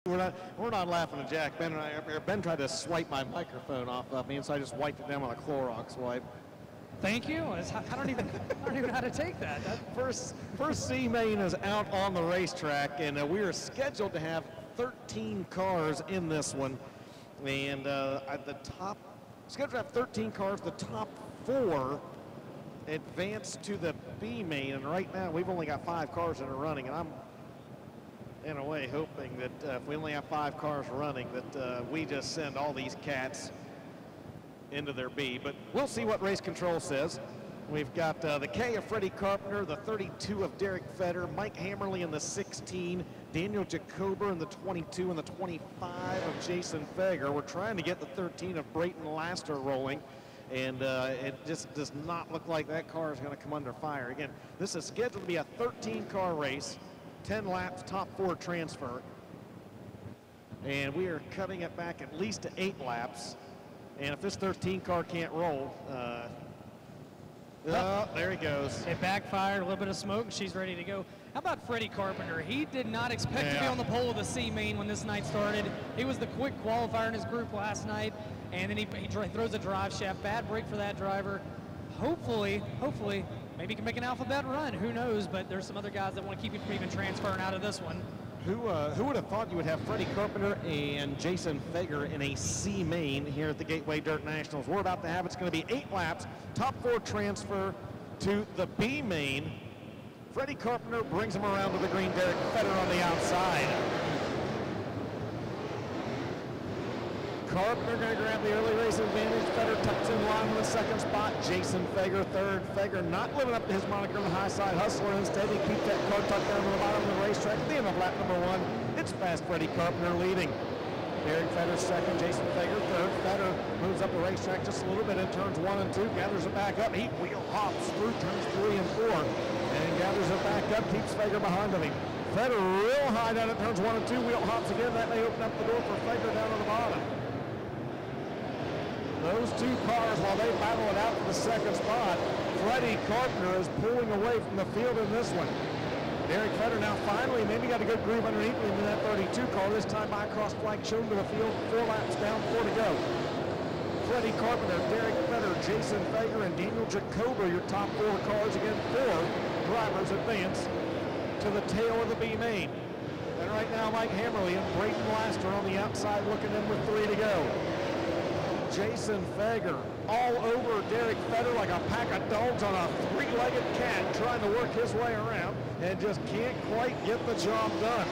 We're not laughing at Jack. Ben and I, Ben tried to swipe my microphone off of me, and so I just wiped it down with a Clorox wipe. Thank you. I don't even know how to take that. First C main is out on the racetrack, and we are scheduled to have 13 cars in this one. And at the top, scheduled to have 13 cars. The top 4 advance to the B main, and right now we've only got 5 cars that are running, and I'm in a way hoping that if we only have 5 cars running, that we just send all these cats into their B. But we'll see what race control says. We've got the K of Freddie Carpenter, the 32 of Derek Fetter, Mike Hammerly in the 16, Daniel Jacober in the 22, and the 25 of Jason Feger. We're trying to get the 13 of Brayton Laster rolling, and it just does not look like that car is going to come under fire. Again, this is scheduled to be a 13-car race, 10 laps, top 4 transfer, and we are cutting it back at least to 8 laps. And if this 13 car can't roll, there he goes. It backfired, a little bit of smoke, and she's ready to go. How about Freddie Carpenter? He did not expect to be on the pole of the C main when this night started. He was the quick qualifier in his group last night, and then he throws a drive shaft. Bad break for that driver. Hopefully, maybe he can make an alphabet run. Who knows? But there's some other guys that want to keep him from even transferring out of this one. Who would have thought you would have Freddie Carpenter and Jason Feger in a C main here at the Gateway Dirt Nationals? We're about to have, it's going to be 8 laps, top 4 transfer to the B main. Freddie Carpenter brings him around to the green. Derek Fetter on the outside. Carpenter going to grab the early race advantage. Fetter tucks in line in the 2nd spot. Jason Feger 3rd. Feger not living up to his moniker on the high side hustler. Instead, he keeps that car tucked down to the bottom of the racetrack. At the end of lap number 1, it's fast Freddie Carpenter leading. Derek Fetter 2nd, Jason Feger 3rd. Fetter moves up the racetrack just a little bit in turns 1 and 2. Gathers it back up. He wheel hops through turns 3 and 4. And gathers it back up. Keeps Feger behind him. Fetter real high down at turns 1 and 2. Wheel hops again. That may open up the door for Feger down on the bottom. Those 2 cars, while they battle it out for the 2nd spot, Freddie Carpenter is pulling away from the field in this one. Derek Fetter now finally maybe got a good groove underneath him in that 32 car. This time by cross flag shown to the field. 4 laps down, 4 to go. Freddie Carpenter, Derek Fetter, Jason Feger, and Daniel Jacober, your top 4 cars. Again, 4 drivers advance to the tail of the B main. And right now, Mike Hammerly and Brayton Laster on the outside looking in with 3 to go. Jason Feger all over Derek Fetter like a pack of dogs on a 3-legged cat trying to work his way around and just can't quite get the job done.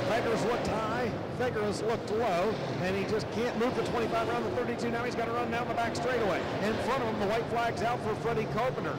Feger's looked high, Feger has looked low, and he just can't move the 25 around the 32. Now he's got to run down the back straightaway. In front of him, the white flag's out for Freddie Carpenter.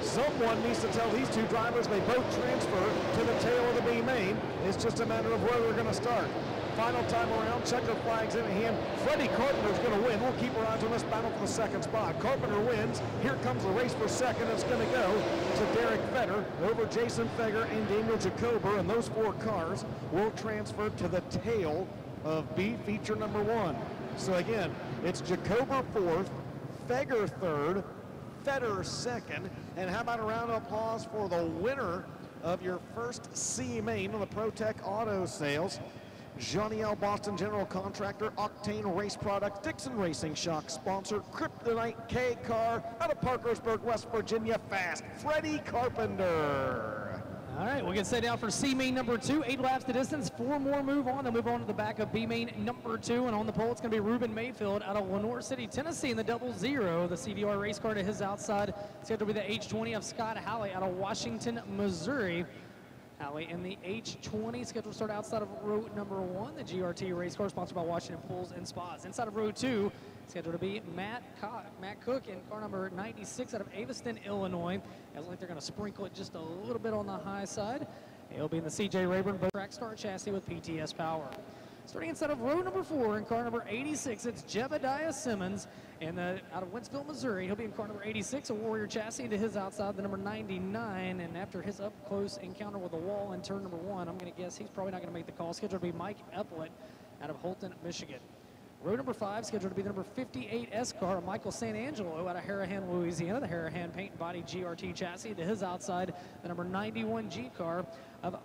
Someone needs to tell these 2 drivers they both transfer to the tail of the B main. It's just a matter of where they're going to start. Final time around, checker flags in hand. Freddie Carpenter's going to win. We'll keep our eyes on this battle for the 2nd spot. Carpenter wins. Here comes the race for 2nd. It's going to go to Derek Fetter over Jason Feger and Daniel Jacober, and those 4 cars will transfer to the tail of B feature number 1. So again, it's Jacober 4th, Feger 3rd, Fetter 2nd, and how about a round of applause for the winner of your first C main on the ProTech Auto Sales. Johnny L. Boston General Contractor, Octane Race Products, Dickerson Racing Shock sponsor, Kryptonite K Car, out of Parkersburg, West Virginia, fast Freddie Carpenter. All right, we'll get set down for C main number 2. 8 laps the distance, 4 more move on. They'll move on to the back of B main number 2. And on the pole, it's going to be Ruben Mayfield out of Lenore City, Tennessee in the 00. The CVR race car to his outside. It's going to be the H20 of Scott Halley out of Washington, Missouri. Halley in the H20, scheduled to start outside of row number 1. The GRT race car sponsored by Washington Pools and Spas. Inside of row 2, scheduled to be Matt Cook in car number 96 out of Aveston, Illinois. It looks like they're going to sprinkle it just a little bit on the high side. He'll be in the CJ Rayburn track star chassis with PTS power. Starting inside of row number 4 in car number 86, it's Jebediah Simmons out of Wentzville, Missouri. He'll be in car number 86, a Warrior chassis to his outside, the number 99. And after his up-close encounter with the wall in turn number 1, I'm going to guess he's probably not going to make the call. Scheduled to be Mike Epplett out of Holton, Michigan. Row number 5, scheduled to be the number 58 S car of Michael Santangelo out of Harahan, Louisiana. The Harahan paint and body GRT chassis to his outside, the number 91 G car of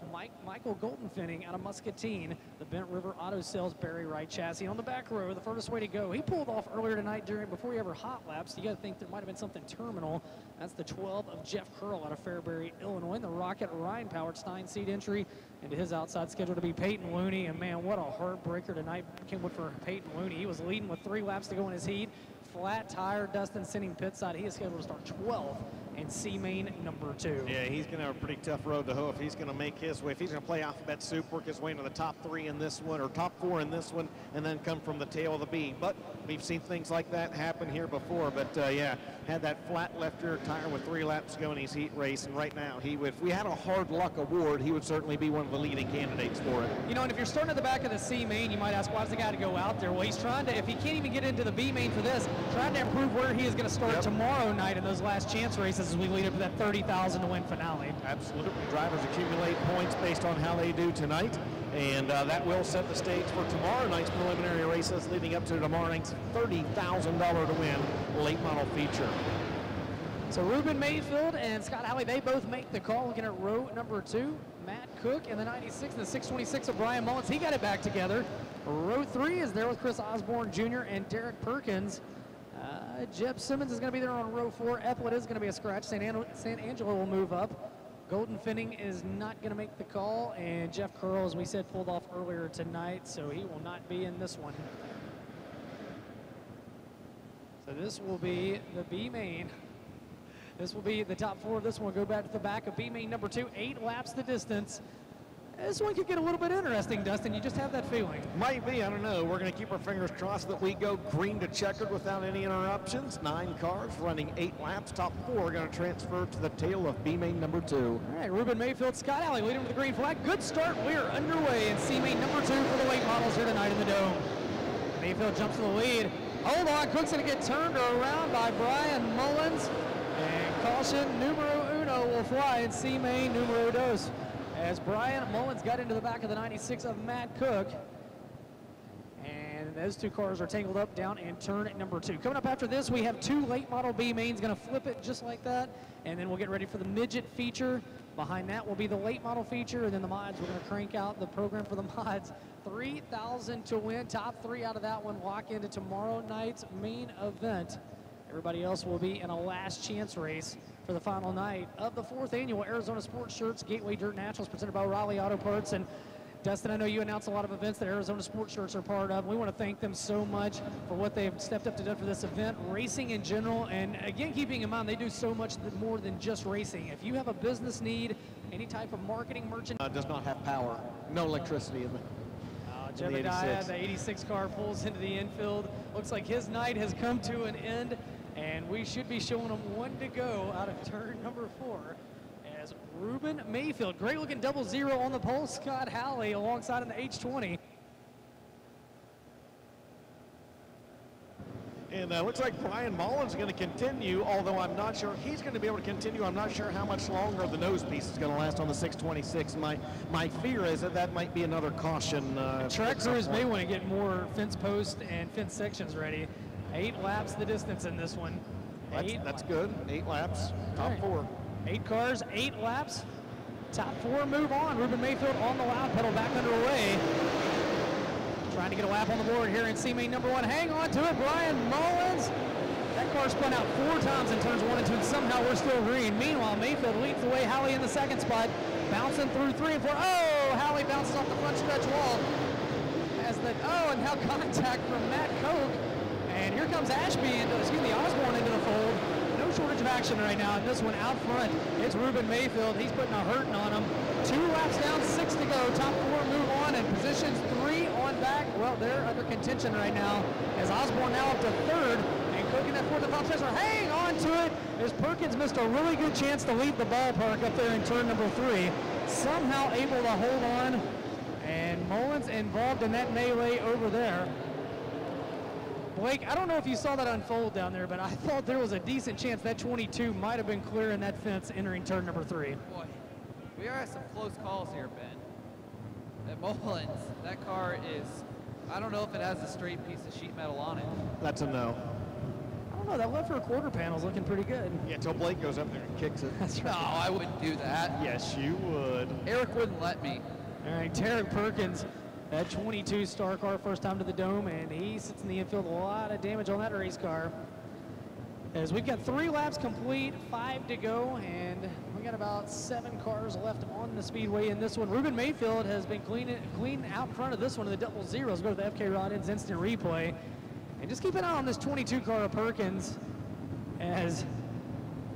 Michael Goldenfinning out of Muscatine, the Bent River Auto Sales Barry Wright chassis. On the back row, the furthest way to go. He pulled off earlier tonight before he ever hot laps. You got to think there might have been something terminal. That's the 12 of Jeff Curl out of Fairbury, Illinois. The Rocket Ryan powered Stein seat entry into his outside schedule to be Peyton Looney. And man, what a heartbreaker tonight came for Peyton Looney. He was leading with 3 laps to go in his heat. Flat tire, Dustin sending pit side. He is scheduled to start 12th in C-Main number 2. Yeah, he's going to have a pretty tough road to hoe if he's going to make his way. If he's going to play alphabet soup, work his way into the top 3 in this one, or top 4 in this one, and then come from the tail of the B. But we've seen things like that happen here before. But yeah, had that flat left rear tire with 3 laps to go in his heat race. And right now, he would, if we had a hard luck award, he would certainly be one of the leading candidates for it. You know, and if you're starting at the back of the C-Main, you might ask, why does the guy to go out there? Well, he's trying to, if he can't even get into the B-Main for this, trying to improve where he is going to start tomorrow night in those last chance races as we lead up to that 30,000 to win finale. Absolutely. Drivers accumulate points based on how they do tonight, and that will set the stage for tomorrow night's preliminary races leading up to tomorrow night's $30,000 to win late model feature. So Ruben Mayfield and Scott Halley, they both make the call. Looking at row number 2, Matt Cook in the 96 and the 626 of Brian Mullins. He got it back together. Row 3 is there with Chris Osborne Jr. and Derek Perkins. Jeb Simmons is going to be there on row 4. Epplett is going to be a scratch. St. Angelo will move up. Goldenfinning is not going to make the call, and Jeff Curl, as we said, pulled off earlier tonight, so he will not be in this one. So this will be the B-Main. This will be the top 4 of this one. We'll go back to the back of B-Main number 2. 8 laps the distance. This one could get a little bit interesting, Dustin. You just have that feeling. Might be. I don't know. We're going to keep our fingers crossed that we go green to checkered without any interruptions. 9 cars running 8 laps. Top 4 are going to transfer to the tail of B-Main number 2. All right, Ruben Mayfield, Scott Halley leading with the green flag. Good start. We are underway in C-Main number 2 for the late models here tonight in the Dome. Mayfield jumps to the lead. Hold on. Cook's going to get turned around by Brian Mullins. And caution, numero uno will fly in C-Main numero dos, as Brian Mullins got into the back of the 96 of Matt Cook. And those 2 cars are tangled up down in turn number 2. Coming up after this, we have 2 late model B-Mains, going to flip it just like that. And then we'll get ready for the midget feature. Behind that will be the late model feature, and then the mods. We're going to crank out the program for the mods. 3,000 to win. Top 3 out of that one lock into tomorrow night's main event. Everybody else will be in a last chance race for the final night of the 4th annual Arizona Sports Shirts Gateway Dirt Nationals presented by O'Reilly Auto Parts. And Dustin, I know you announced a lot of events that Arizona Sports Shirts are part of. We want to thank them so much for what they've stepped up to do for this event, racing in general. And again, keeping in mind, they do so much more than just racing. If you have a business need, any type of marketing merchandise. Does not have power. No electricity in the Jebediah, the 86 car, pulls into the infield. Looks like his night has come to an end, and we should be showing him 1 to go out of turn number 4 as Ruben Mayfield. Great looking 00 on the pole. Scott Halley alongside in the H20. And looks like Brian Mullins is going to continue, although I'm not sure he's going to be able to continue. I'm not sure how much longer the nose piece is going to last on the 626. My fear is that that might be another caution. Track crews may want to get more fence posts and fence sections ready. 8 laps the distance in this one. That's good. 8 laps, top 4. 8 cars, 8 laps. Top 4 move on. Ruben Mayfield on the loud pedal back underway. Trying to get a lap on the board here in C-Main number 1. Hang on to it, Brian Mullins. That car spun out 4 times in turns 1 and 2, and somehow we're still green. Meanwhile, Mayfield leads the way. Halley in the 2nd spot, bouncing through 3 and 4. Oh, Halley bounces off the front stretch wall. And now contact from Matt Coke. And here comes Osborne into the fold. No shortage of action right now. And this one out front, it's Ruben Mayfield. He's putting a hurting on him. 2 laps down, 6 to go. Top 4 move on, and positions 3 on back. Well, they're under contention right now as Osborne now up to 3rd. And Cook in that 4th and final stretch. Hang on to it as Perkins missed a really good chance to leave the ballpark up there in turn number 3. Somehow able to hold on. And Mullins involved in that melee over there. Blake, I don't know if you saw that unfold down there, but I thought there was a decent chance that 22 might have been clearing that fence entering turn number 3. Boy, we are at some close calls here, Ben. That Mullins, that car is, I don't know if it has a straight piece of sheet metal on it. That's a no. I don't don't know. That left rear quarter panel's looking pretty good. Yeah, until Blake goes up there and kicks it. That's No, right. I wouldn't do that. Yes, you would. Eric wouldn't let me. All right, Tarek Perkins, that 22 star car, first time to the dome, and he sits in the infield. A lot of damage on that race car. As we've got 3 laps complete, 5 to go, and we got about 7 cars left on the speedway in this one. Ruben Mayfield has been clean out front of this one in the double zeros. Go to the FK Rod Ends instant replay. And just keep an eye on this 22 car of Perkins as,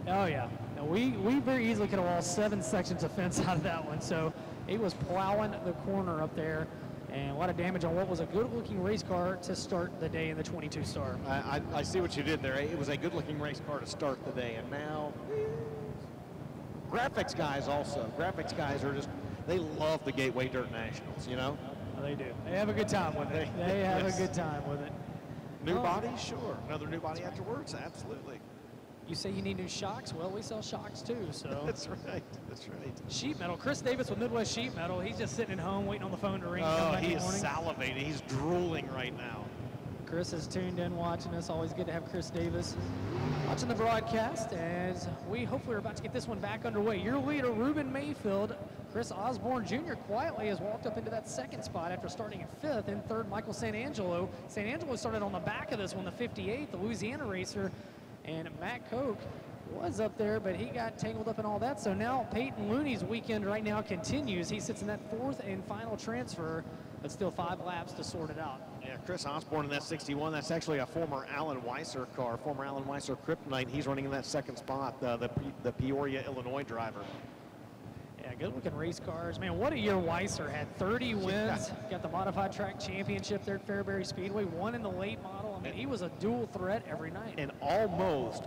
oh yeah, now we very easily could have lost 7 sections of fence out of that one. So he was plowing the corner up there, and a lot of damage on what was a good-looking race car to start the day in the 22 star. I see what you did there. It was a good-looking race car to start the day, and now graphics guys also. Graphics guys are just, they love the Gateway Dirt Nationals, you know? Well, they do. They have a good time with it. They have a good time with it. New body, sure. Another new body afterwards, absolutely. You say you need new shocks? Well, we sell shocks too, so. That's right, that's right. Sheet metal. Chris Davis with Midwest Sheet Metal. He's just sitting at home waiting on the phone to ring. Oh, he is salivating. He's drooling right now. Chris is tuned in watching us. Always good to have Chris Davis watching the broadcast as we hopefully are about to get this one back underway. Your leader, Ruben Mayfield. Chris Osborne Jr. quietly has walked up into that 2nd spot after starting at 5th. In 3rd, Michael Santangelo. Santangelo started on the back of this one, the 58, the Louisiana racer. And Matt Koch was up there, but he got tangled up in all that. So now Peyton Looney's weekend right now continues. He sits in that 4th and final transfer, but still 5 laps to sort it out. Yeah, Chris Osborne in that 61. That's actually a former Alan Weiser car, former Alan Weiser Kryptonite. He's running in that 2nd spot, the Peoria, Illinois driver. Yeah, good-looking race cars. Man, what a year Weiser had. 30 wins, got the Modified Track Championship there at Fairbury Speedway, won in the late model. I mean, he was a dual threat every night. And almost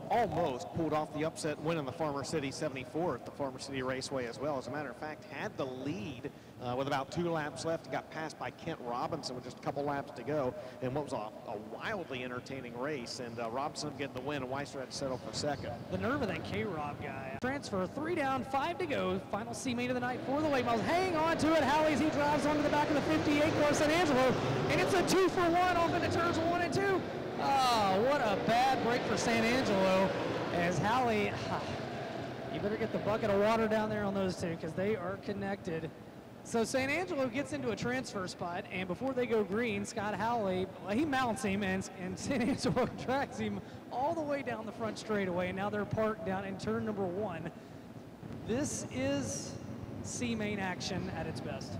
pulled off the upset win in the Farmer City 74 at the Farmer City Raceway as well. As a matter of fact, had the lead with about 2 laps left. Got passed by Kent Robinson with just a couple laps to go. And what was a wildly entertaining race. And Robinson getting the win, and Weiser had to settle for 2nd. The nerve of that K-Rob guy. Transfer, 3 down, 5 to go. Final C main of the night for the late models. Hang on to it. Halley as he drives onto the back of the 58 car Santangelo. And it's a 2-for-1 off into turns 1 and 2. Oh, what a bad break for Santangelo as Halley, you better get the bucket of water down there on those two because they are connected. So Santangelo gets into a transfer spot, and before they go green, Scott Halley, he mounts him, and Santangelo tracks him all the way down the front straightaway, and now they're parked down in turn number 1. This is C-main action at its best.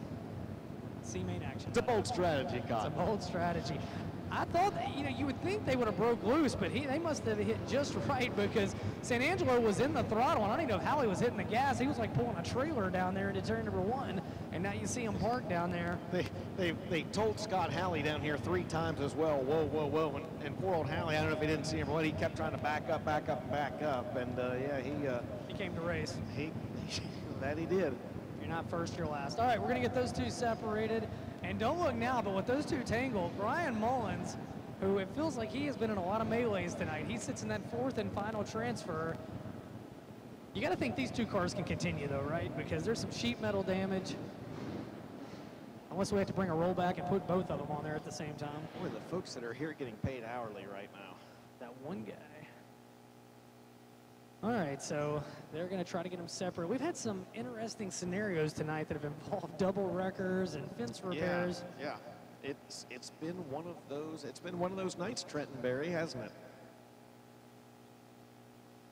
C-main action. It's a bold strategy, Cotton. It's a bold strategy. I thought that, you would think they would have broke loose, but they must have hit just right because Santangelo was in the throttle, and I don't even know if Halley was hitting the gas. He was like pulling a trailer down there into turn number 1, and now you see him parked down there. They told Scott Halley down here 3 times as well, whoa, whoa, whoa, and poor old Halley, I don't know if he didn't see him or what, he kept trying to back up, and yeah, he came to race. That he did. If you're not first, you're last. All right, we're gonna get those two separated. And don't look now, but with those two tangled, Brian Mullins, who it feels like he has been in a lot of melees tonight, he sits in that 4th and final transfer. You got to think these 2 cars can continue, though, right? Because there's some sheet metal damage. Unless we have to bring a rollback and put both of them on there at the same time. Boy, the folks that are here getting paid hourly right now. That one guy. All right, so they're going to try to get them separate. We've had some interesting scenarios tonight that have involved double wreckers and fence repairs. Yeah. It's been one of those. It's been one of those nights, Trenton Berry, hasn't it?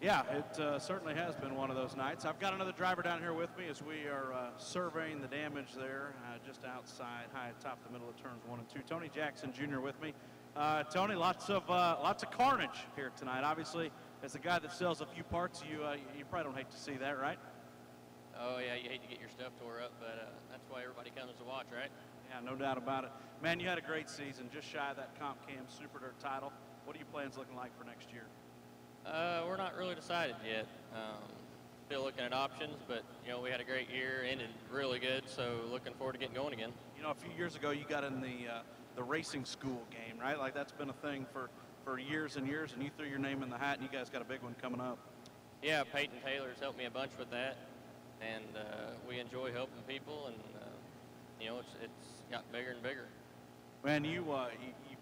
Yeah, it certainly has been one of those nights. I've got another driver down here with me as we are surveying the damage there just outside, high atop the middle of turns 1 and 2. Tony Jackson Jr. with me. Tony, lots of carnage here tonight. Obviously, as a guy that sells a few parts, you probably don't hate to see that, right? Oh yeah, you hate to get your stuff tore up, but that's why everybody comes to watch, right? Yeah, no doubt about it. Man, you had a great season, just shy of that Comp Cam Super Dirt title. What are your plans looking like for next year? We're not really decided yet. Still looking at options, but we had a great year, ended really good, so looking forward to getting going again. A few years ago, you got in the racing school game, right? Like that's been a thing for years and years, and you threw your name in the hat, and you guys got a big one coming up. Yeah, Peyton Taylor's helped me a bunch with that, and we enjoy helping people, and it's got bigger and bigger. Man, you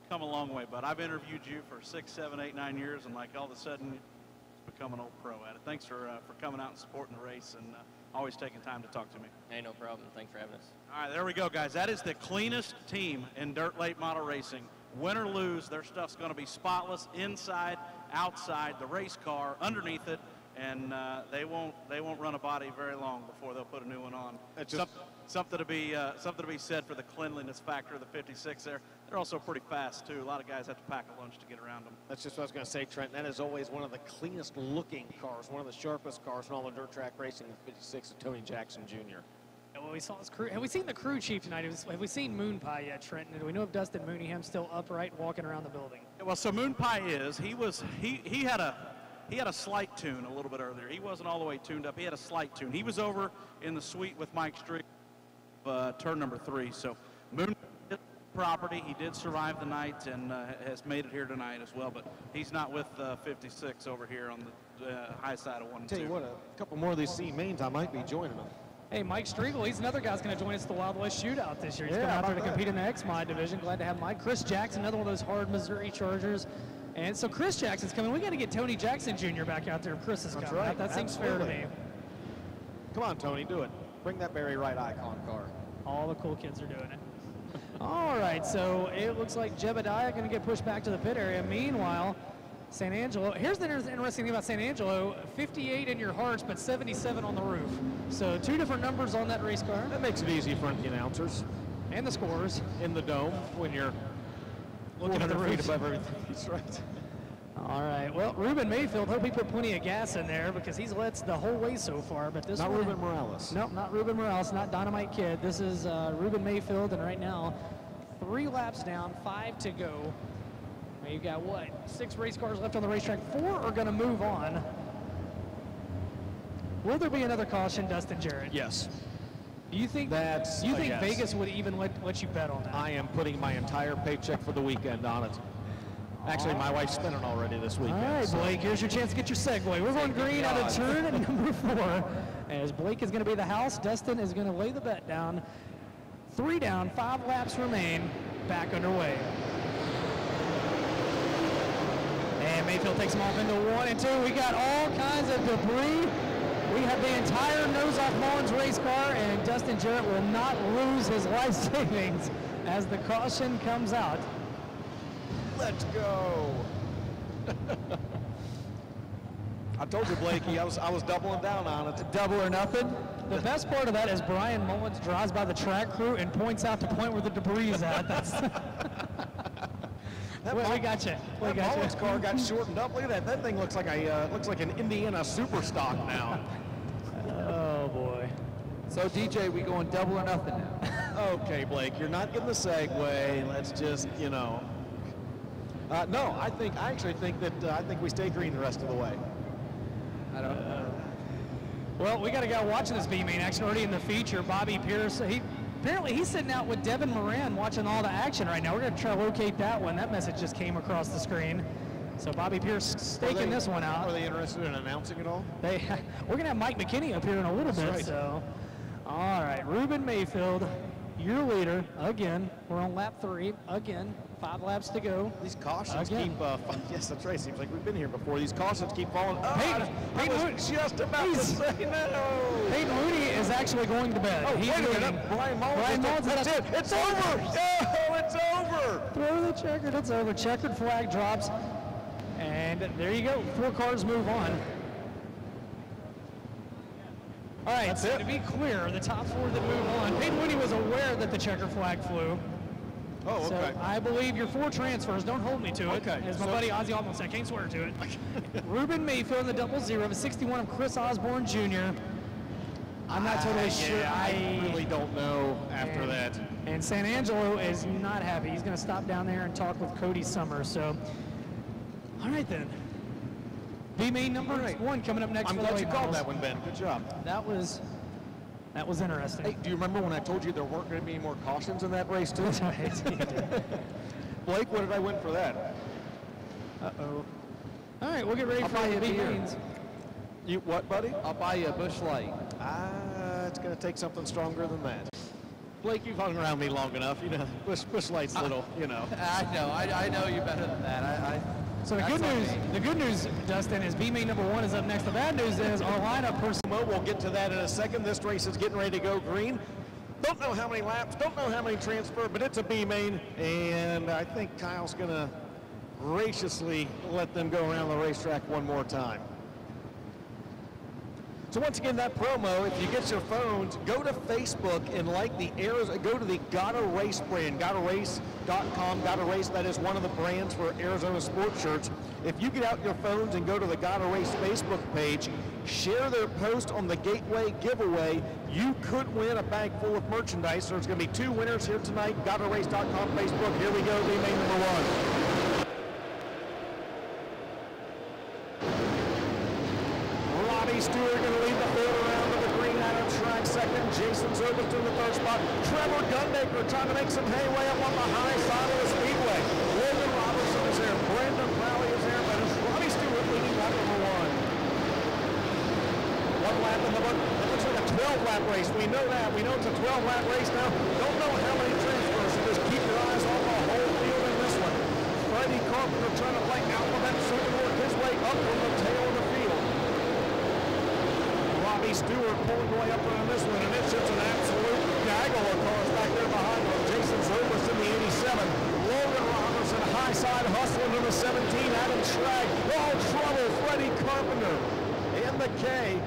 come a long way, but I've interviewed you for 6, 7, 8, 9 years, and like all of a sudden, you've become an old pro at it. Thanks for coming out and supporting the race and always taking time to talk to me. Hey, no problem. Thanks for having us. All right, there we go, guys. That is the cleanest team in dirt late model racing. Win or lose, their stuff's going to be spotless inside, outside, the race car, underneath it, and they won't run a body very long before they'll put a new one on. Something to be said for the cleanliness factor of the 56 there. They're also pretty fast too. A lot of guys have to pack a lunch to get around them. That's just what I was going to say, Trent. That is always one of the cleanest looking cars, one of the sharpest cars in all the dirt track racing, the 56 of Tony Jackson Jr. And when we saw his crew, have we seen the crew chief tonight? Have we seen Moon Pie yet, Trenton? And do we know if Dustin Mooneyham's still upright walking around the building? Well, so Moon Pie he had a slight tune a little bit earlier. He wasn't all the way tuned up. He had a slight tune. He was over in the suite with Mike Street, turn number 3. So Moon property. He did survive the night and has made it here tonight as well, but he's not with 56 over here on the high side of 1 and 2. Tell you what, a couple more of these C mains, I might be joining them. Hey, Mike Striegel, he's another guy's going to join us at the Wild West Shootout this year. He's coming out there to compete in the X-Mod division. Glad to have Mike. Chris Jackson, another one of those hard Missouri Chargers. And so Chris Jackson's coming. We got to get Tony Jackson Jr. back out there if Chris is coming. Right. That seems fair to me. Come on, Tony, do it. Bring that Barry Wright icon car. All the cool kids are doing it. All right, so it looks like Jebediah going to get pushed back to the pit area. Meanwhile, San Angelo, here's the interesting thing about San Angelo, 58 in your hearts, but 77 on the roof. So 2 different numbers on that race car. That makes it easy for the announcers. And the scores. In the dome when you're looking at the roof above everything. That's right. All right, well, Ruben Mayfield, hope he put plenty of gas in there because he's led the whole way so far. But this not one, Ruben Morales. Nope, not Ruben Morales, not Dynamite Kid. This is Ruben Mayfield, and right now, 3 laps down, 5 to go. Now you've got, what, 6 race cars left on the racetrack. 4 are going to move on. Will there be another caution, Dustin Jarrett? Yes. Do you think That's you think yes. Vegas would even let you bet on that? I am putting my entire paycheck for the weekend on it. Actually, my wife's spending already this weekend. All right, Blake, here's your chance to get your segue. We're going green out of turn at number 4. As Blake is going to be the house, Dustin is going to lay the bet down. 3 down, 5 laps remain, back underway. And Mayfield takes him off into 1 and 2. We got all kinds of debris. We have the entire nose-off Mullins race car, and Dustin Jarrett will not lose his life savings as the caution comes out. Let's go. I told you, Blakey, I was doubling down on it. Double or nothing. The best part of that is Brian Mullins drives by the track crew and points out the point where the debris is at. That's we got you. That Mullins car got shortened up. Look at that. That thing looks like an Indiana super stock now. Oh boy. So DJ, we going double or nothing now? Okay, Blake, you're not getting the segue. Let's just, no, I actually think we stay green the rest of the way. I don't know. Well, we got a guy watching this B-main action already in the feature, Bobby Pierce. Apparently he's sitting out with Devin Moran watching all the action right now. We're going to try to locate that one. That message just came across the screen. So Bobby Pierce staking this one out. Are they interested in announcing it all? We're going to have Mike McKinney up here in a little bit. Right. So, all right, Ruben Mayfield, your leader again. We're on lap 3 again. 5 laps to go. These cautions Again. keep, yes, that's right. Seems like we've been here before. These cautions keep falling. Peyton was just about to say no. Peyton Mooney is actually going to bed. Oh, He's wait a leading. minute. Brian Mullins. That's it. It's over. Oh, it's over. Throw the checkered. It's over. Checkered flag drops. And there you go. 4 cars move on. All right, so to be clear, the top 4 that move on, Peyton Mooney was aware that the checker flag flew. Oh, okay. So I believe your 4 transfers, don't hold me to it. Okay. As my buddy Ozzy Altman said, I can't swear to it. Ruben Mayfield in the 00, the 61 of Chris Osborne Jr. I'm not totally sure. I really don't know after that. And San Angelo is not happy. He's going to stop down there and talk with Cody Summers. So, all right then. B-main number 1 coming up next. I'm glad you called that one, Ben. Good job. That was interesting. Hey, do you remember when I told you there weren't going to be any more cautions in that race, too? That's right. Blake, what did I win for that? Uh-oh. All right, we'll get ready I'll for buy the you a beer. B-mains. What, buddy? I'll buy you a Busch Light. It's going to take something stronger than that. Blake, you've hung around me long enough. You know, Busch Light's little, you know. I know you better than that. So the good news, Dustin, is B main number 1 is up next. The bad news is our lineup person. We'll get to that in a second. This race is getting ready to go green. Don't know how many laps, don't know how many transfer, but it's a B main, and I think Kyle's going to graciously let them go around the racetrack one more time. So once again, that promo, if you get your phones, go to Facebook and like the go to the Gotta Race brand, gottarace.com. Gotta Race, that is one of the brands for Arizona sports shirts. If you get out your phones and go to the Gotta Race Facebook page, share their post on the Gateway giveaway, you could win a bag full of merchandise. There's going to be 2 winners here tonight. GottaRace.com Facebook. Here we go, B-main number 1. Stewart going to lead the field around to the green out of track second. Jason Zobrist in the 3rd spot. Trevor Gundaker trying to make some hayway up on the high side of the speedway. Logan Robertson is there. Brandon Crowley is there, but it's Robbie Stewart leading lap number 1. 1 lap in the book. It looks like a 12-lap race. We know that. We know it's a 12-lap race now. Don't know how many transfers, so just keep your eyes on the whole field in this one. Freddie Carpenter trying to play Alphabet Super work his way up from the tail of the field. Robbie Stewart pulling way up on this one, and it's just an absolute gaggle of cars back there behind him. Jason Zobrist in the 87. Logan Robertson, high side hustling to the 17. Adam Schrag, all trouble. Freddie Carpenter and the K.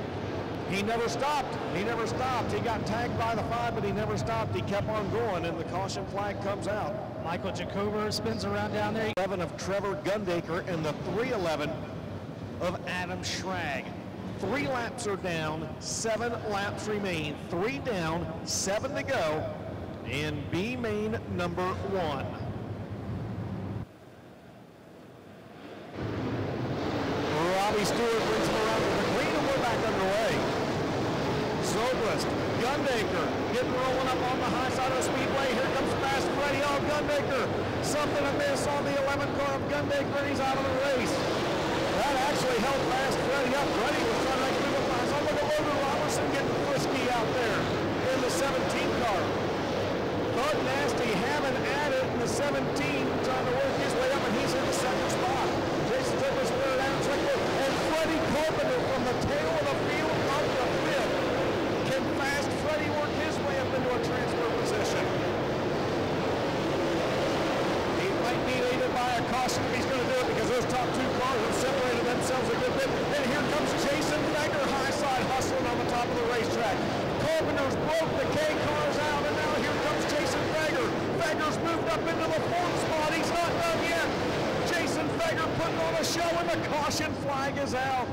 He never stopped. He never stopped. He got tagged by the 5, but he never stopped. He kept on going, and the caution flag comes out. Michael Jacober spins around down there. 11 of Trevor Gundaker and the 311 of Adam Schrag. 3 laps are down, 7 laps remain. 3 down, 7 to go, and B main number 1. Robbie Stewart brings him around to the green, and we're back underway. Zobrist, Gundaker, getting rolling up on the high side of the speedway. Here comes Fast Freddie. Oh, Gundaker, something amiss on the 11 car of Gundaker, and he's out of the race. That actually held Fast Freddie up. Freddie was trying to make move up. So look at Logan Robertson getting frisky out there in the 17 car. Bud Nasty having at it in the 17, trying to work his way up, and he's in the 2nd spot. Jason Zobrist squared down second, and Freddie Carpenter from the tail of the field up the 5th. Can Fast Freddie work his way up into a transfer position? He might be aided by a caution if he's going to do it, because those top 2 cars have separated themselves a good bit. And here comes Jason Feger, high side hustling on the top of the racetrack. Carpenter's broke the K cars out, and now here comes Jason Feger. Feger's moved up into the 4th spot. He's not done yet. Jason Feger putting on a show, and the caution flag is out.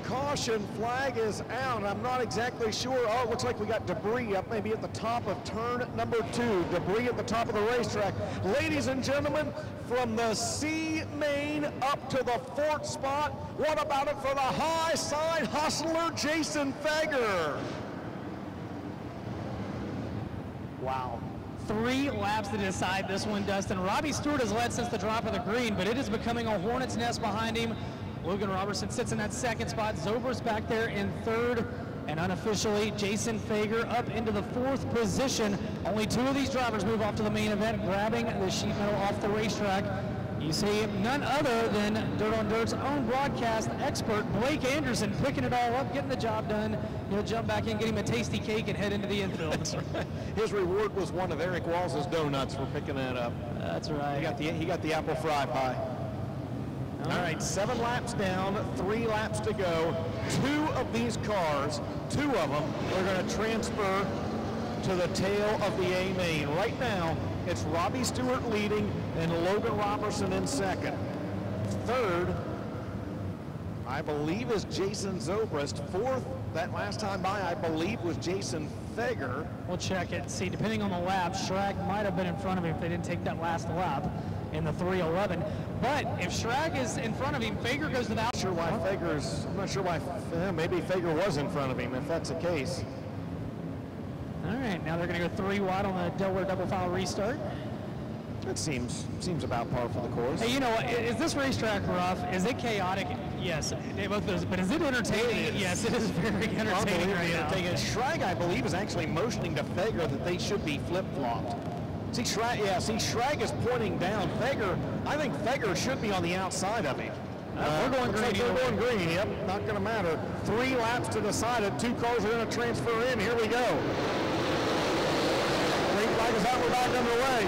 Caution flag is out. I'm not exactly sure. Oh, it looks like we got debris up maybe at the top of turn number 2. Debris at the top of the racetrack. Ladies and gentlemen, from the C main up to the 4th spot, what about it for the high side hustler, Jason Feger? Wow. 3 laps to decide this one, Dustin. Robbie Stewart has led since the drop of the green, but it is becoming a hornet's nest behind him. Logan Robertson sits in that 2nd spot. Zobrist back there in 3rd. And unofficially, Jason Feger up into the 4th position. Only 2 of these drivers move off to the main event, grabbing the sheet metal off the racetrack. You see none other than Dirt on Dirt's own broadcast expert, Blake Anderson, picking it all up, getting the job done. He'll jump back in, get him a tasty cake, and head into the infield. His reward was one of Eric Walls' donuts for picking that up. That's right. He got the apple fry pie. All right, 7 laps down, 3 laps to go. 2 of these cars, 2 of them, are going to transfer to the tail of the A main. Right now, it's Robbie Stewart leading and Logan Robertson in 2nd. 3rd, I believe, is Jason Zobrist. 4th, that last time by, I believe, was Jason Feger. We'll check it. See, depending on the lap, Schrag might have been in front of him if they didn't take that last lap in the 311. But if Schrag is in front of him, Feger goes to the outside. I'm not sure why, maybe Feger was in front of him, if that's the case. All right, now they're going to go 3 wide on the Delaware double file restart. That seems about par for the course. Hey, you know what? Is this racetrack rough? Is it chaotic? Yes, both those. But is it entertaining? It is. Yes, it is very entertaining right now. Schrag, I believe, is actually motioning to Fager that they should be flip-flopped. See, Schrag is pointing down. I think Fager should be on the outside of him. We're going green. We're going green, yep. Not going to matter. 3 laps to decide it. 2 cars are going to transfer in. Here we go. Green flag is out. We're back underway.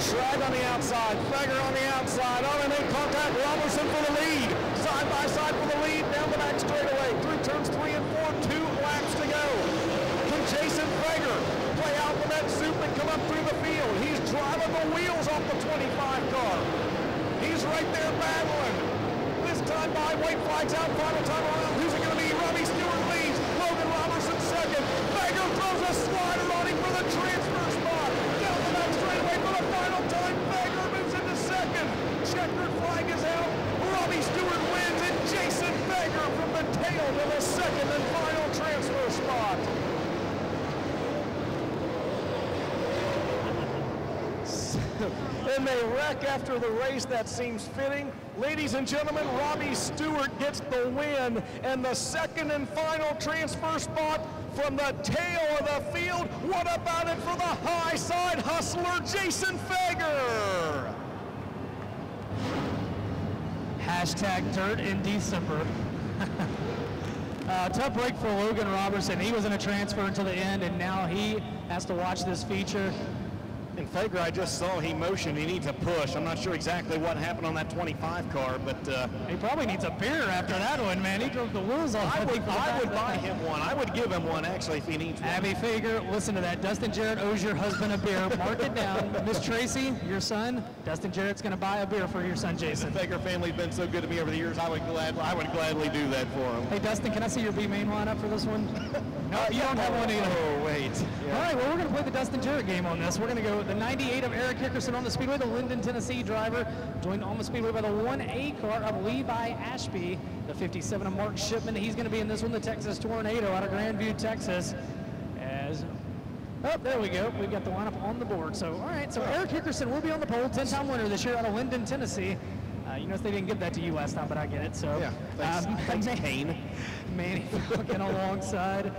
Schrag on the outside. Fager on the outside. Oh, they made contact. Robertson for the lead. Side by side for the lead. Down the back straightaway. Through turns 3 and 4. 2 laps to go. Can Jason Fager play out with that soup and come up through the field? He's driving the wheels off the 25 car. He's right there battling. This time by, white flags out, final time around. Who's it going to be? Robbie Stewart leads. Logan Robertson second. Fager throws a slider on him for the transfer spot. Down the back straightaway for the final time. Fager moves into second. Checkered flag is out. Robbie Stewart wins, and Jason Fager from the tail to the second and final transfer spot. And they wreck after the race. That seems fitting. Ladies and gentlemen, Robbie Stewart gets the win and the second and final transfer spot from the tail of the field. What about it for the high side hustler, Jason Fager? Hashtag dirt in December. Tough break for Logan Robertson. He was in a transfer until the end, and now he has to watch this feature. And Fager, I just saw he motioned. He needs a push. I'm not sure exactly what happened on that 25 car, but he probably needs a beer after that one, man. He drove the wheels off. I would buy him one. I would give him one, actually, if he needs one. Abby Fager, listen to that. Dustin Jarrett owes your husband a beer. Mark it down. Miss Tracy, your son, Dustin Jarrett's going to buy a beer for your son, Jason. The Fager family's been so good to me over the years. I would gladly do that for him. Hey, Dustin, can I see your B main lineup for this one? No, you don't have one either. Oh, wait. Yeah. All right, well, we're going to play the Dustin Jarrett game on this. We're going to go with the 98 of Eric Dickerson on the speedway, the Linden, Tennessee driver, joined on the speedway by the 1A car of Levi Ashby, the 57 of Mark Shipman. He's going to be in this one, the Texas Tornado out of Grandview, Texas. There we go. We've got the lineup on the board. So, all right, so Eric Dickerson will be on the pole, 10-time winner this year out of Linden, Tennessee. You notice they didn't give that to you last time, but I get it. So, yeah, thanks Kane. Manny Falcon alongside.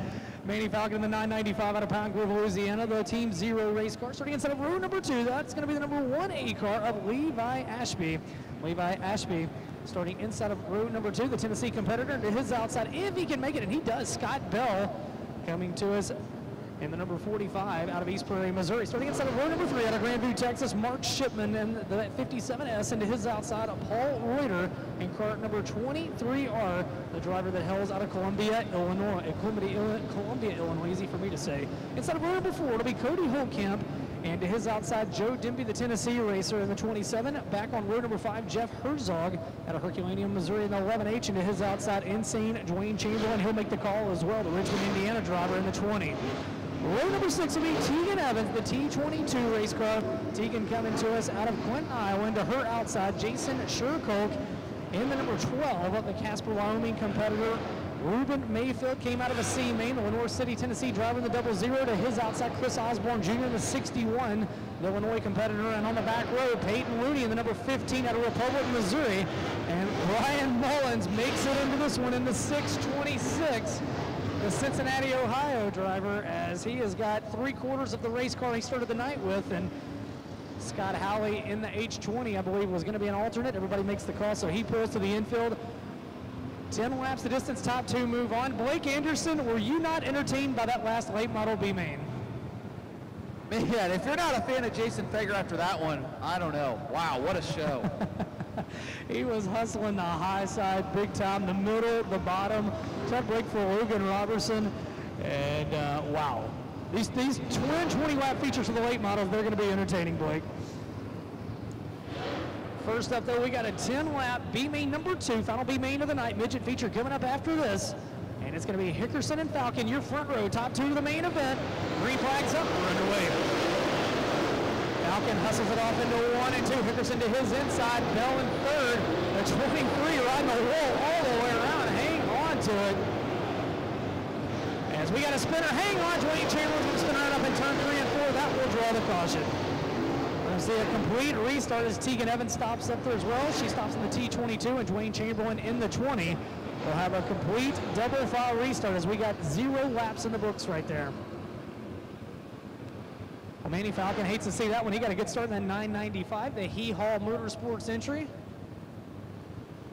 Manny Falcon in the 995 out of Pine Grove, Louisiana, the Team Zero race car. Starting inside of row number 2, that's going to be the number 1A car of Levi Ashby. Levi Ashby starting inside of row number 2, the Tennessee competitor to his outside, if he can make it, and he does. Scott Bell coming to us in the number 45 out of East Prairie, Missouri. Starting inside of row number 3 out of Grandview, Texas, Mark Shipman and the 57S into his outside, Paul Reuter in cart number 23R, the driver that hails out of Columbia, Illinois. Columbia, Illinois, easy for me to say. Inside of row number 4, it'll be Cody Holtkamp, and to his outside, Joe Dimby, the Tennessee racer in the 27. Back on row number 5, Jeff Herzog out of Herculaneum, Missouri in the 11H, and to his outside, Insane Dwayne Chamberlain. He'll make the call as well, the Richmond, Indiana driver in the 20. Row number 6 will be Tegan Evans, the T22 race car. Tegan coming to us out of Clinton, Iowa, and to her outside, Jason Sherkolk in the number 12 of the Casper, Wyoming competitor. Ruben Mayfield came out of a C main, the Lenore City, Tennessee driver in the 00. To his outside, Chris Osborne Jr. in the 61, the Illinois competitor. And on the back row, Peyton Rooney in the number 15 out of Republic, Missouri. And Ryan Mullins makes it into this one in the 626. The Cincinnati, Ohio driver, as he has got 3/4 of the race car he started the night with, and Scott Howley in the H20, I believe, was going to be an alternate. Everybody makes the call, so he pulls to the infield. 10 laps the distance, top 2 move on. Blake Anderson, were you not entertained by that last late model B main? Man, if you're not a fan of Jason Fager after that one, I don't know. Wow, what a show. He was hustling the high side big time, the middle, the bottom. Tough break for Logan Robertson. And wow, these twin 20-lap features for the late models, they're going to be entertaining, Blake. First up, though, we got a 10-lap B main number 2, final B main of the night, midget feature coming up after this. And it's going to be Dickerson and Falcon, your front row, top 2 of the main event. Green flags up, we're underway. Falcon hustles it off into 1 and 2. Dickerson to his inside, Bell in third. The 23 riding the wall all the way around. Hang on to it. As we got a spinner, hang on. Dwayne Chamberlain's going to spin right up in turn 3 and 4. That will draw the caution. We're going to see a complete restart as Tegan Evans stops up there as well. She stops in the T22 and Dwayne Chamberlain in the 20. We'll have a complete double file restart as we got 0 laps in the books right there. Well, Manny Falcon hates to see that one. He got a good start in that 995, the Hee Haw Motorsports entry.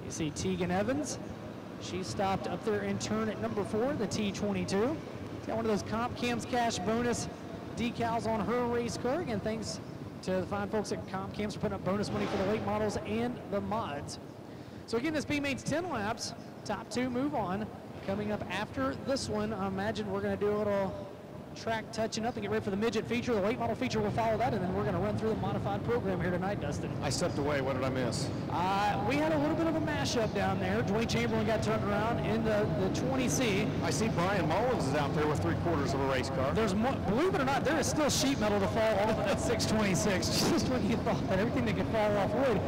You see Tegan Evans. She stopped up there in turn at number 4, the T22. She's got one of those Comp Cams Cash bonus decals on her race car. Again, thanks to the fine folks at Comp Cams for putting up bonus money for the late models and the mods. So again, this B-Main's 10 laps. Top 2 move on. Coming up after this one, I imagine we're going to do a little track touching up and get ready for the midget feature. The late model feature will follow that, and then we're going to run through the modified program here tonight, Dustin. I stepped away. What did I miss? We had a little bit of a mashup down there. Dwayne Chamberlain got turned around in the 20C. I see Brian Mullins is out there with 3/4 of a race car. There's more, believe it or not, there is still sheet metal to fall off of that 626. Just when you thought that everything that could fall off would.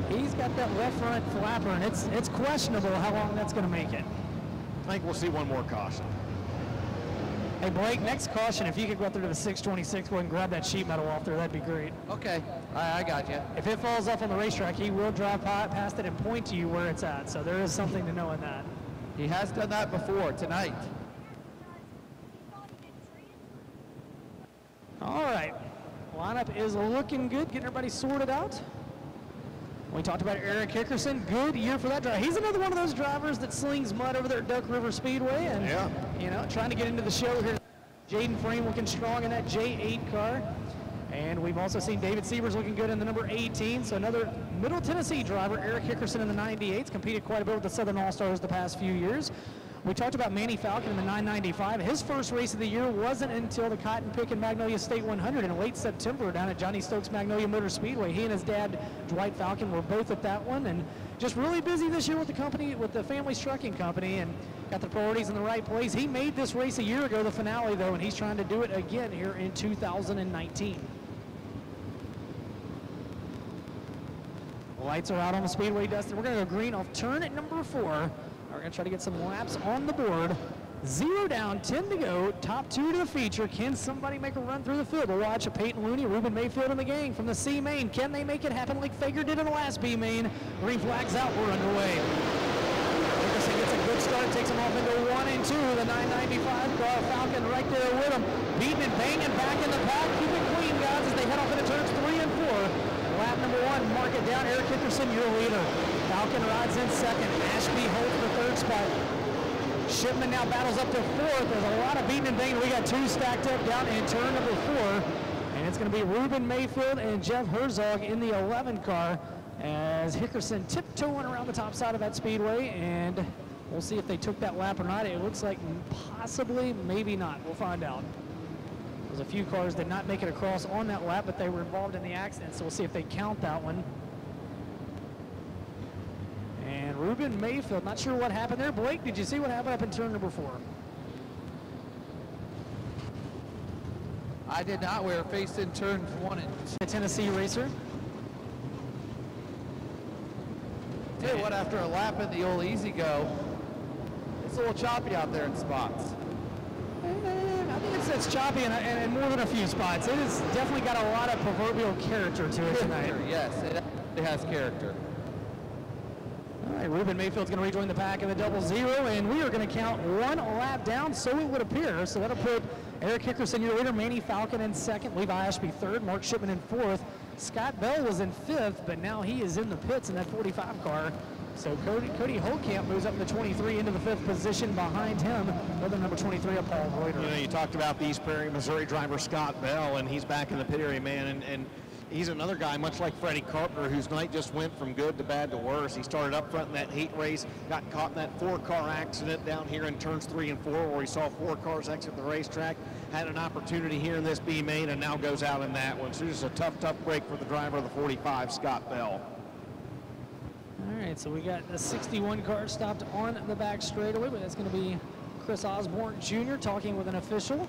He's got that left front flapper, and it's questionable how long that's going to make it. I think we'll see one more caution. Hey, Blake, next caution, if you could go up there to the 626, go ahead and grab that sheet metal off there, that'd be great. Okay, I got you. If it falls off on the racetrack, he will drive past it and point to you where it's at, so there is something to know in that. He has done that before, tonight. All right, lineup is looking good, getting everybody sorted out. We talked about Eric Dickerson. Good year for that driver. He's another one of those drivers that slings mud over there at Duck River Speedway, and you know, trying to get into the show here. Jaden Frame looking strong in that J8 car, and we've also seen David Sievers looking good in the number 18. So another Middle Tennessee driver, Eric Dickerson in the 98s, competed quite a bit with the Southern All-Stars the past few years. We talked about Manny Falcon in the 995. His first race of the year wasn't until the Cotton Pick and Magnolia State 100 in late September down at Johnny Stokes Magnolia Motor Speedway. He and his dad, Dwight Falcon, were both at that one, and just really busy this year with the company, with the family's trucking company, and got the priorities in the right place. He made this race a year ago, the finale though, and he's trying to do it again here in 2019. Lights are out on the speedway, Dustin. We're going to go green off turn at number 4. We're going to try to get some laps on the board. 0 down, 10 to go. Top 2 to the feature. Can somebody make a run through the field? We'll watch a Peyton Looney, Ruben Mayfield, and the gang from the C main. Can they make it happen like Fager did in the last B main? Green flags out. We're underway. Dickerson gets a good start. Takes him off into 1 and 2. The 995 car. Falcon right there with him. Beating and banging back in the pack. Keep it clean, guys, as they head off into turns 3 and 4. Lap number 1, mark it down. Eric Dickerson, your leader. Falcon rides in second. Ashby holds the 3rd spot. Shipman now battles up to 4th. There's a lot of beating and banging. We got 2 stacked up down in turn number 4. And it's going to be Ruben Mayfield and Jeff Herzog in the 11 car as Dickerson tiptoeing around the top side of that speedway. And we'll see if they took that lap or not. It looks like possibly, maybe not. We'll find out. There's a few cars that did not make it across on that lap, but they were involved in the accident, so we'll see if they count that one. And Ruben Mayfield, not sure what happened there. Blake, did you see what happened up in turn number 4? I did not. We were facing turns 1 and 2. The Tennessee racer. Tell you what, after a lap in the old Easy Go, it's a little choppy out there in spots. I think it's choppy in more than a few spots. It has definitely got a lot of proverbial character to it tonight. Yes, it has character. All right, Ruben Mayfield's going to rejoin the pack in the 00, and we are going to count 1 lap down, so it would appear. So that'll put Eric Dickerson, your leader, Manny Falcon in 2nd, Levi Ashby 3rd, Mark Shipman in 4th. Scott Bell was in 5th, but now he is in the pits in that 45 car. So Cody Holtkamp moves up in the 23 into the 5th position behind him. Another number 23, Paul Reuter. You know, you talked about the East Prairie, Missouri driver Scott Bell, and he's back in the pit area, man. And he's another guy, much like Freddie Carpenter, whose night just went from good to bad to worse. He started up front in that heat race, got caught in that 4-car accident down here in turns 3 and 4, where he saw 4 cars exit the racetrack. Had an opportunity here in this B main, and now goes out in that one. So just a tough break for the driver of the 45, Scott Bell. All right, so we got the 61 car stopped on the back straightaway, but that's going to be Chris Osborne Jr. talking with an official.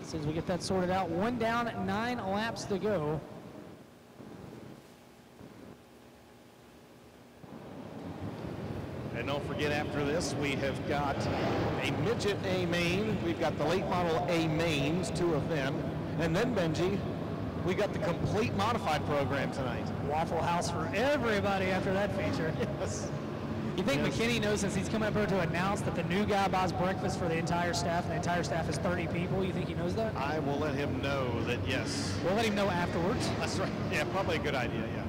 As soon as we get that sorted out, 1 down, 9 laps to go. And don't forget, after this, we have got a midget A main. We've got the late model A mains, 2 of them. And then, Benji, We got the complete modified program tonight. Waffle House for everybody after that feature. Yes. You think McKinney knows, since he's coming up here to announce that the new guy buys breakfast for the entire staff, and the entire staff is 30 people? You think he knows that? I will let him know that, yes. We'll let him know afterwards. That's right. Yeah, probably a good idea, yeah.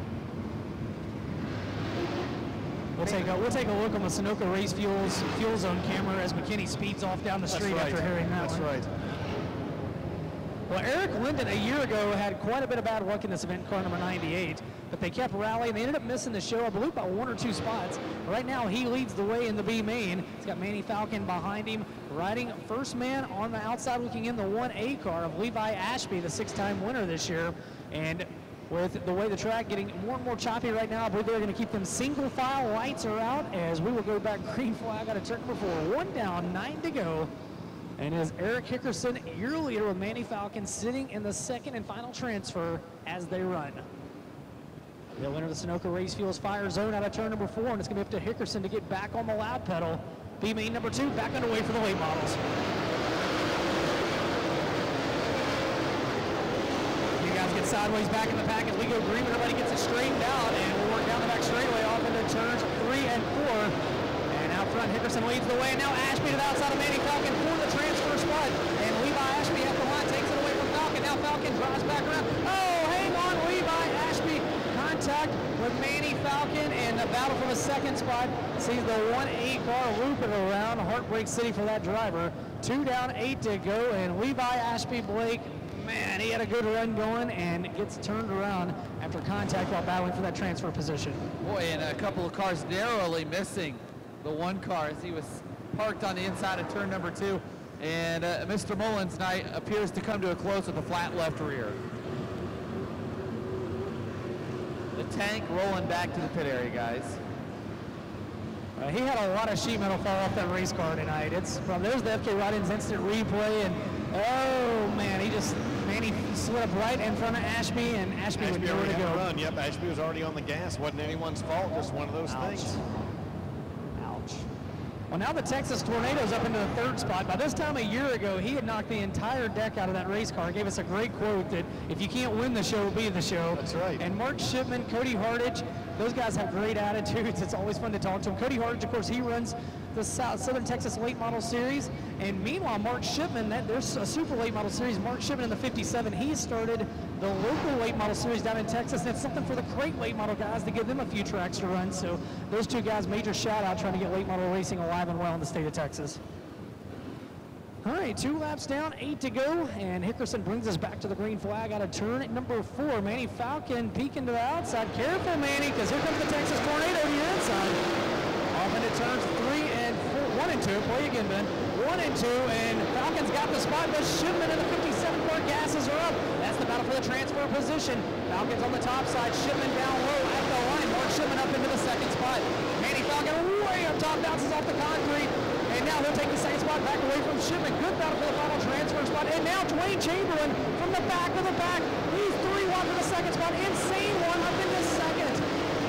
We'll take a look on the Sunoco Race Fuel Zone camera as McKinney speeds off down the street after hearing that That's one. right. Well, Eric Linden a year ago had quite a bit of bad luck in this event, car number 98, but they kept rallying. They ended up missing the show, I believe, by 1 or 2 spots. Right now, he leads the way in the B main. He's got Manny Falcon behind him, riding first man on the outside, looking in the 1A car of Levi Ashby, the 6-time winner this year. And with the way the track getting more and more choppy right now, I believe they're going to keep them single file. Lights are out as we will go back green flag out of turn number 4. 1 down, 9 to go. And as Eric Hickerson, your leader, with Manny Falcon sitting in the second and final transfer as they run. They'll enter the Sunoco Race Fuels fire zone out of turn number 4, and it's going to be up to Hickerson to get back on the loud pedal. B main number 2 back underway for the late models. You guys get sideways back in the pack as we go green. Everybody gets it straightened out, and we'll work down the back straightaway off into turns 3 and 4. Out front, Hickerson leads the way, and now Ashby to the outside of Manny Falcon for the transfer spot. And Levi Ashby at the line takes it away from Falcon. Now Falcon drives back around. Oh, hang on, Levi Ashby. Contact with Manny Falcon, and the battle for the second spot sees the 1A car looping around Heartbreak City for that driver. 2 down, 8 to go, and Levi Ashby Blake, man, he had a good run going and gets turned around after contact while battling for that transfer position. Boy, and a couple of cars narrowly missing the one car as he was parked on the inside of turn number 2. And Mr. Mullins' night appears to come to a close with a flat left rear. The tank rolling back to the pit area, guys. He had a lot of sheet metal fall off that race car tonight. It's from, there's the FK Ride-Ins instant replay, and oh man, Manny slid up right in front of Ashby, and Ashby would nowhere to go. Run. Yep, Ashby was already on the gas. Wasn't anyone's fault, just one of those things. Well, now the Texas Tornado's up into the 3rd spot. By this time a year ago, he had knocked the entire deck out of that race car. Gave us a great quote that if you can't win the show, be the show. That's right. And Mark Shipman, Cody Hardage, those guys have great attitudes. It's always fun to talk to them. Cody Hardage, of course, he runs the Southern Texas Late Model Series. And meanwhile, Mark Shipman, there's a super late model series. Mark Shipman in the 57, he started the local late model series down in Texas. That's something for the great late model guys to give them a few tracks to run. So those two guys, major shout out trying to get late model racing alive and well in the state of Texas. All right, 2 laps down, 8 to go, and Hickerson brings us back to the green flag out of turn number 4. Manny Falcon peeking to the outside. Careful, Manny, because here comes the Texas Tornado to your inside. Off into turns 3 and 4, 1 and 2. Play again, Ben. 1 and 2, and Falcon's got the spot, but Shipman in the 57 car gases are up. That's the battle for the transfer position. Falcon's on the top side, Shipman down low at the line. Mark Shipman up into the 2nd spot. Manny Falcon way up top, bounces off the concrete. And now he'll take the 2nd spot back away from Shipman. Good battle for the final transfer spot. And now Dwayne Chamberlain from the back of the pack. He's 3 wide for the 2nd spot. Insane one up in the 2nd.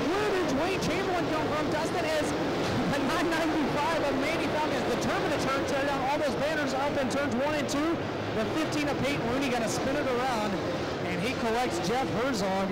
Where did Dwayne Chamberlain come from, Dustin? Is the 995 of Manny Falcon is determined to tear down all those banners up in turns 1 and 2. The 15 of Peyton Rooney going to spin it around, and he collects Jeff Herzog.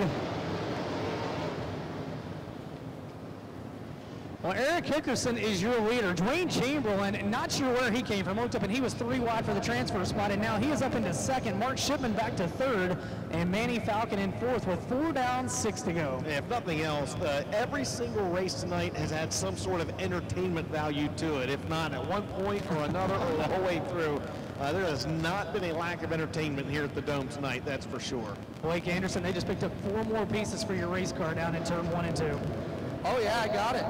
Well, Eric Hickerson is your leader. Dwayne Chamberlain, not sure where he came from. Looked up, and he was 3 wide for the transfer spot, and now he is up into 2nd. Mark Shipman back to 3rd, and Manny Falcon in 4th with 4 down, 6 to go. Yeah, if nothing else, every single race tonight has had some sort of entertainment value to it. If not at one point or another or the whole way through, there has not been a lack of entertainment here at the Dome tonight, that's for sure. Blake Anderson, they just picked up 4 more pieces for your race car down in turn 1 and 2. Oh yeah, I got it.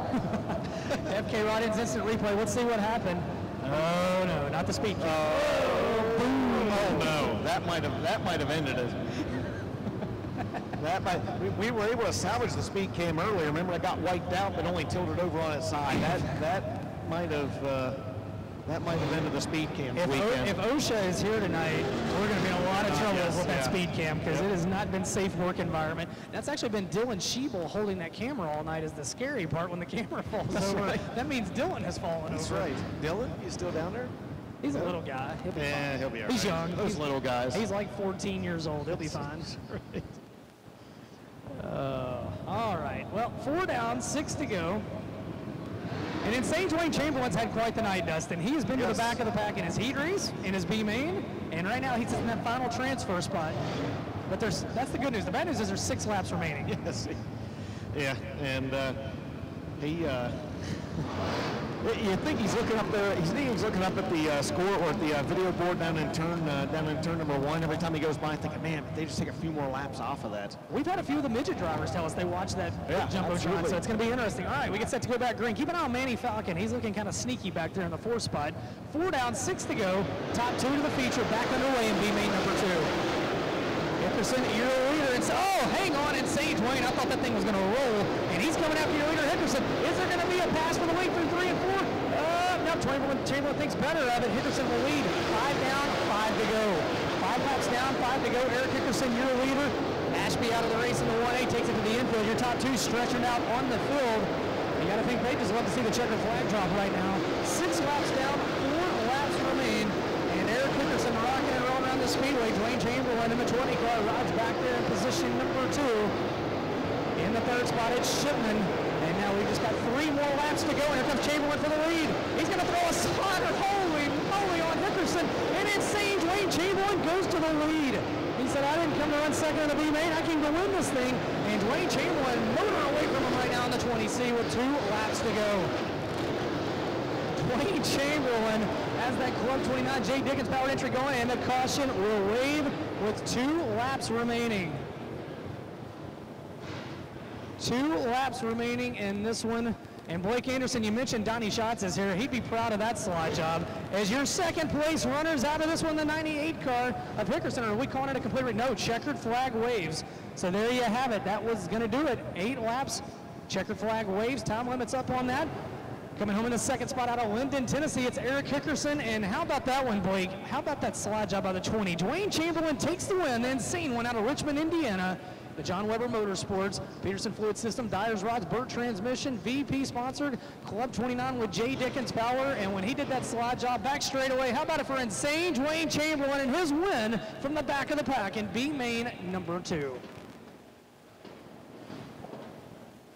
FK Ride-Ins instant replay. Let's see what happened. Oh no, not the speed cam. Oh, boom. Oh no, that might have ended it. We were able to salvage the speed cam earlier. Remember, it got wiped out but only tilted over on its side. That might have ended the speed cam weekend. If OSHA is here tonight, we're going to be in a lot of trouble with that speed cam, because it has not been safe work environment. That's actually been Dylan Schiebel holding that camera all night is the scary part when the camera falls over. Right. That means Dylan has fallen over. That's right. Dylan, you still down there? He's a little guy. He'll be fine. He'll be all He's right. young. Those little guys. He's like 14 years old. He'll be fine. Right. All right. Well, 4 down, 6 to go. And Insane Dwayne Chamberlain's had quite the night, Dustin. He has been to the back of the pack in his heat race, in his B main, and right now he's in that final transfer spot. But that's the good news. The bad news is there's 6 laps remaining. Yes. Yeah, and you think he's looking up there. He's looking up at the score or at the video board down in turn number 1. Every time he goes by, thinking, man, if they just take a few more laps off of that. We've had a few of the midget drivers tell us they watch that jumbotron, so it's going to be interesting. All right, we get set to go back green. Keep an eye on Manny Falcon. He's looking kind of sneaky back there in the 4th spot. 4 down, 6 to go. Top 2 to the feature, back underway in B main number 2. Dickerson, your leader, and hang on, Insane Dwayne. I thought that thing was going to roll, and he's coming after your leader, Dickerson. Is there going to be a pass for the lead through 3 and 4? No, Chamberlain thinks better of it. Dickerson will lead. 5 down, 5 to go. 5 laps down, 5 to go. Eric Dickerson, your leader. Ashby out of the race in the 1A, takes it to the infield. Your top 2 stretching out on the field. You got to think they just love to see the checkered flag drop right now. 6 laps down, 4 laps remain. And Eric Dickerson rocking and rolling around the speedway. Dwayne Chamberlain in the 20 car rides back there in position number 2. In the 3rd spot, it's Shipman. And now we've just got 3 more laps to go. And here comes Chamberlain for the lead. He's going to throw a spotter. Holy moly on Dickerson. And Insane Dwayne Chamberlain goes to the lead. He said, I didn't come to run second in the B main. I came to win this thing. And Dwayne Chamberlain motoring away from him right now in the 20C with 2 laps to go. Dwayne Chamberlain has that Club 29 Jay Dickens powered entry going, and the caution will wave with 2 laps remaining. 2 laps remaining in this one. And Blake Anderson, you mentioned Donnie Schatz is here. He'd be proud of that slide job. As your 2nd place runners out of this one, the 98 car of Dickerson. Are we calling it a complete no? Checkered flag waves. So there you have it. That was going to do it. 8 laps. Checkered flag waves. Time limits up on that. Coming home in the 2nd spot out of Linden, Tennessee, it's Eric Dickerson. And how about that one, Blake? How about that slide job by the 20? Dwayne Chamberlain takes the win. The insane one out of Richmond, Indiana. The John Weber Motorsports, Peterson Fluid System, Dyer's Rods, Burt Transmission, VP sponsored, Club 29 with Jay Dickens Power. And when he did that slide job back straight away, how about it for Insane Dwayne Chamberlain and his win from the back of the pack in B main number 2.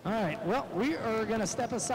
All right, well, we are going to step aside.